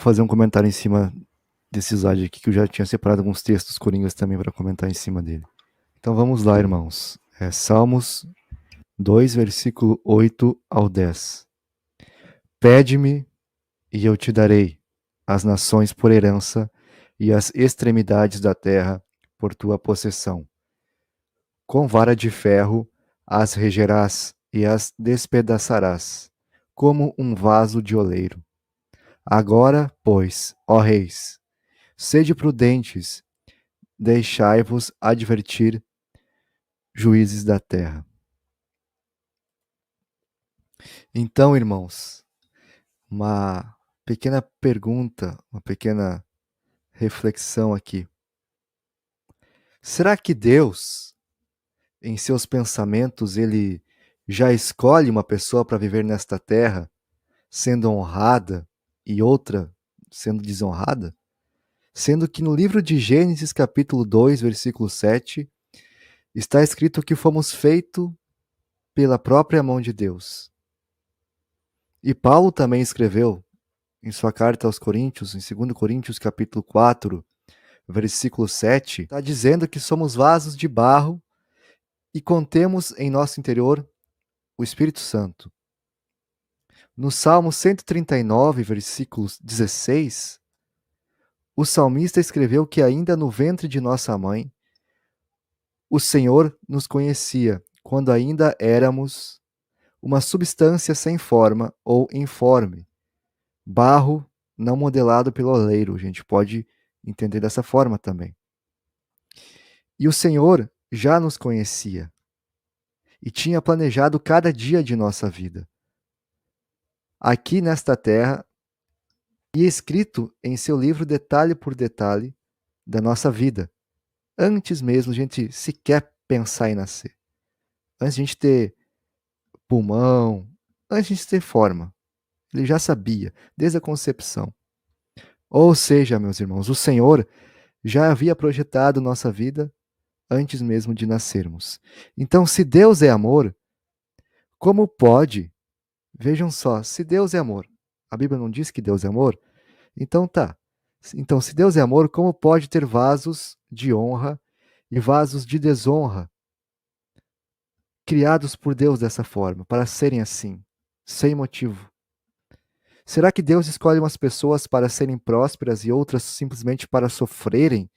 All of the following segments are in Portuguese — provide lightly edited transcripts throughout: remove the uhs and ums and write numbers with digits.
fazer um comentário em cima desse slide aqui, que eu já tinha separado alguns textos coringas também para comentar em cima dele. Então vamos lá, irmãos. Salmos 2, versículo 8 ao 10. Pede-me e eu te darei as nações por herança e as extremidades da terra por tua possessão. Com vara de ferro as regerás e as despedaçarás, como um vaso de oleiro. Agora, pois, ó reis, sede prudentes, deixai-vos advertir, juízes da terra. Então, irmãos, uma pequena pergunta, uma pequena reflexão aqui. Será que Deus, em seus pensamentos, ele já escolhe uma pessoa para viver nesta terra, sendo honrada e outra sendo desonrada? Sendo que no livro de Gênesis, capítulo 2, versículo 7, está escrito que fomos feitos pela própria mão de Deus. E Paulo também escreveu em sua carta aos Coríntios, em 2 Coríntios, capítulo 4, versículo 7, está dizendo que somos vasos de barro e contemos em nosso interior o Espírito Santo. No Salmo 139, versículo 16, o salmista escreveu que ainda no ventre de nossa mãe, o Senhor nos conhecia, quando ainda éramos uma substância sem forma ou informe, barro não modelado pelo oleiro. A gente pode entender dessa forma também. E o Senhor já nos conhecia e tinha planejado cada dia de nossa vida, aqui nesta terra, e escrito em seu livro detalhe por detalhe da nossa vida, antes mesmo de a gente sequer pensar em nascer, antes de a gente ter pulmão, antes de a gente ter forma. Ele já sabia, desde a concepção. Ou seja, meus irmãos, o Senhor já havia projetado nossa vida antes mesmo de nascermos. Então, se Deus é amor, como pode? Vejam só, se Deus é amor, a Bíblia não diz que Deus é amor? Então tá. Então, se Deus é amor, como pode ter vasos de honra e vasos de desonra criados por Deus dessa forma, para serem assim, sem motivo? Será que Deus escolhe umas pessoas para serem prósperas e outras simplesmente para sofrerem?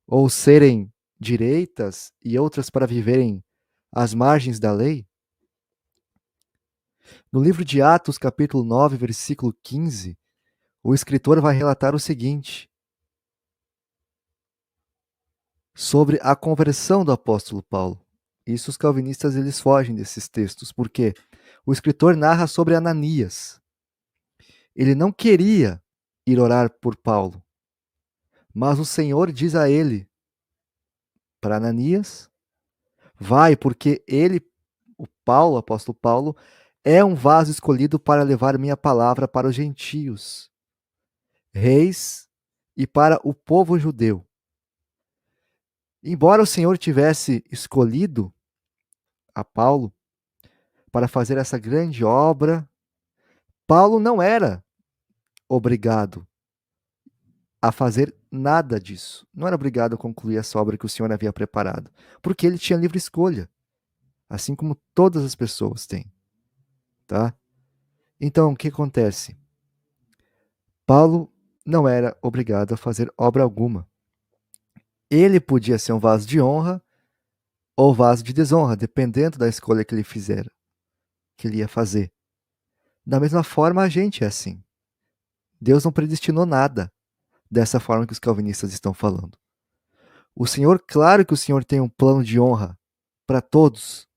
Ou serem direitas e outras para viverem às margens da lei? No livro de Atos, capítulo 9, versículo 15, o escritor vai relatar o seguinte sobre a conversão do apóstolo Paulo. Isso os calvinistas eles fogem desses textos, porque o escritor narra sobre Ananias. Ele não queria ir orar por Paulo, mas o Senhor diz a ele, para Ananias, vai, porque ele, o Paulo, o apóstolo Paulo, é um vaso escolhido para levar minha palavra para os gentios, reis e para o povo judeu. Embora o Senhor tivesse escolhido a Paulo para fazer essa grande obra, Paulo não era obrigado a fazer nada disso. Não era obrigado a concluir essa obra que o Senhor havia preparado, porque ele tinha livre escolha, assim como todas as pessoas têm, tá? Então, o que acontece? Paulo não era obrigado a fazer obra alguma. Ele podia ser um vaso de honra ou vaso de desonra, dependendo da escolha que ele fizer, que ele ia fazer. Da mesma forma, a gente é assim. Deus não predestinou nada dessa forma que os calvinistas estão falando. O Senhor, claro que o Senhor tem um plano de honra para todos,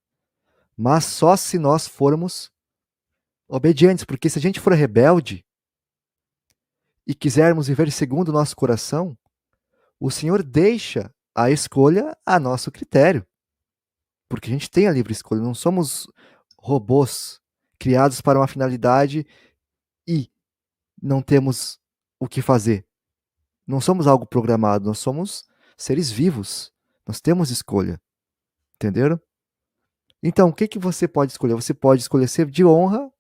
mas só se nós formos obedientes, porque se a gente for rebelde e quisermos viver segundo o nosso coração, o Senhor deixa a escolha a nosso critério. Porque a gente tem a livre escolha, não somos robôs criados para uma finalidade e não temos o que fazer. Não somos algo programado, nós somos seres vivos. Nós temos escolha. Entenderam? Então, o que você pode escolher? Você pode escolher ser de honra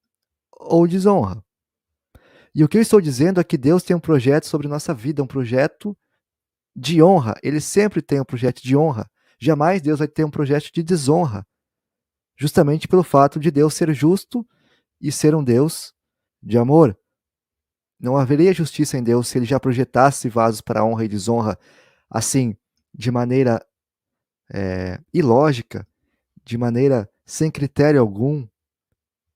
ou desonra. E o que eu estou dizendo é que Deus tem um projeto sobre nossa vida, um projeto de honra. Ele sempre tem um projeto de honra. Jamais Deus vai ter um projeto de desonra, justamente pelo fato de Deus ser justo e ser um Deus de amor. Não haveria justiça em Deus se ele já projetasse vasos para honra e desonra assim, de maneira ilógica, de maneira sem critério algum,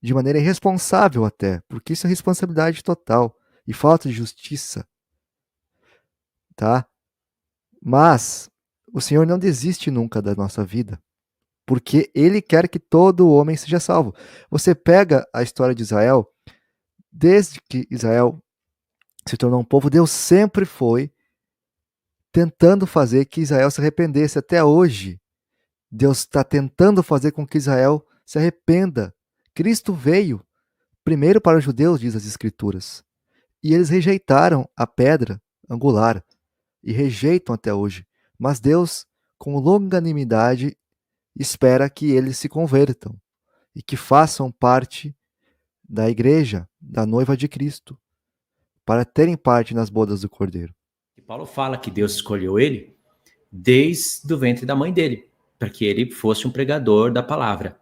de maneira irresponsável até, porque isso é responsabilidade total e falta de justiça, tá? Mas o Senhor não desiste nunca da nossa vida, porque Ele quer que todo homem seja salvo. Você pega a história de Israel, desde que Israel se tornou um povo, Deus sempre foi tentando fazer que Israel se arrependesse. Até hoje, Deus está tentando fazer com que Israel se arrependa. Cristo veio primeiro para os judeus, diz as Escrituras, e eles rejeitaram a pedra angular e rejeitam até hoje. Mas Deus, com longanimidade, espera que eles se convertam e que façam parte da igreja, da noiva de Cristo, para terem parte nas bodas do Cordeiro. E Paulo fala que Deus escolheu ele desde o ventre da mãe dele, para que ele fosse um pregador da palavra.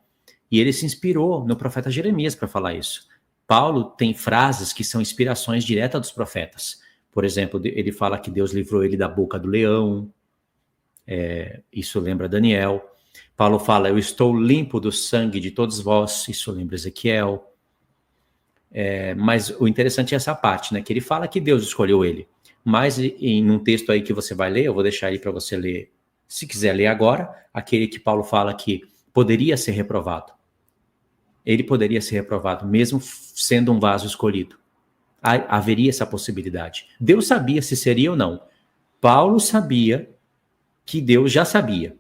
E ele se inspirou no profeta Jeremias para falar isso. Paulo tem frases que são inspirações diretas dos profetas. Por exemplo, ele fala que Deus livrou ele da boca do leão. Isso lembra Daniel. Paulo fala, eu estou limpo do sangue de todos vós. Isso lembra Ezequiel. Mas o interessante é essa parte, né? Que ele fala que Deus escolheu ele. Mas em um texto aí que você vai ler, eu vou deixar aí para você ler, se quiser ler agora, aquele que Paulo fala que poderia ser reprovado. Ele poderia ser reprovado, mesmo sendo um vaso escolhido. Haveria essa possibilidade. Deus sabia se seria ou não. Paulo sabia que Deus já sabia.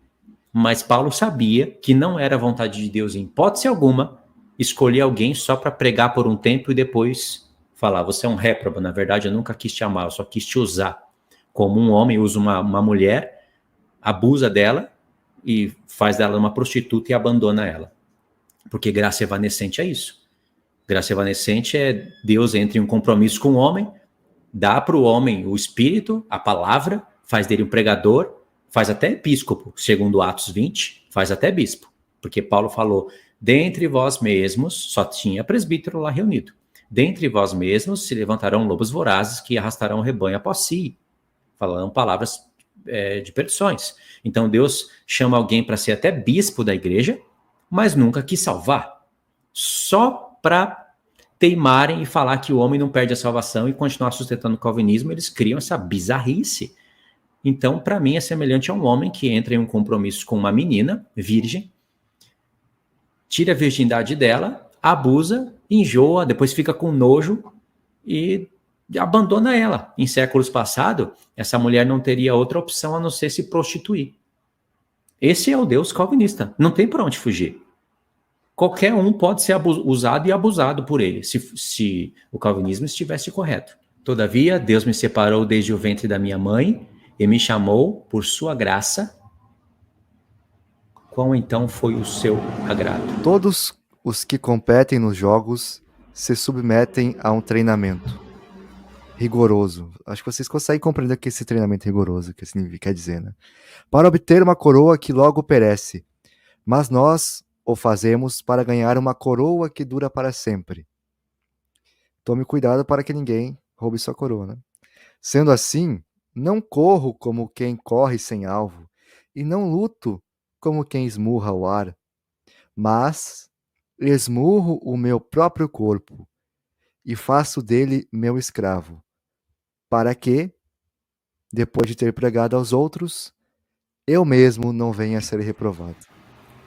Mas Paulo sabia que não era vontade de Deus, em hipótese alguma, escolher alguém só para pregar por um tempo e depois falar, você é um réprobo, na verdade eu nunca quis te amar, eu só quis te usar. Como um homem usa uma mulher, abusa dela e faz dela uma prostituta e abandona ela. Porque graça evanescente é isso. Graça evanescente é Deus entra em um compromisso com o homem, dá para o homem o espírito, a palavra, faz dele um pregador, faz até episcopo, segundo Atos 20, faz até bispo. Porque Paulo falou, dentre vós mesmos, só tinha presbítero lá reunido, dentre vós mesmos se levantarão lobos vorazes que arrastarão o rebanho após si. Falando palavras de perdições. Então Deus chama alguém para ser até bispo da igreja, mas nunca quis salvar. Só para teimarem e falar que o homem não perde a salvação e continuar sustentando o calvinismo, eles criam essa bizarrice. Então, para mim, é semelhante a um homem que entra em um compromisso com uma menina virgem, tira a virgindade dela, abusa, enjoa, depois fica com nojo e abandona ela. Em séculos passados, essa mulher não teria outra opção a não ser se prostituir. Esse é o Deus calvinista. Não tem para onde fugir. Qualquer um pode ser usado e abusado por ele, se o calvinismo estivesse correto. Todavia, Deus me separou desde o ventre da minha mãe e me chamou por sua graça. Qual então foi o seu agrado? Todos os que competem nos jogos se submetem a um treinamento rigoroso. Acho que vocês conseguem compreender o que esse treinamento rigoroso quer dizer, né? Para obter uma coroa que logo perece, mas nós o fazemos para ganhar uma coroa que dura para sempre. Tome cuidado para que ninguém roube sua coroa, né? Sendo assim, não corro como quem corre sem alvo, e não luto como quem esmurra o ar, mas esmurro o meu próprio corpo e faço dele meu escravo, para que, depois de ter pregado aos outros, eu mesmo não venha a ser reprovado.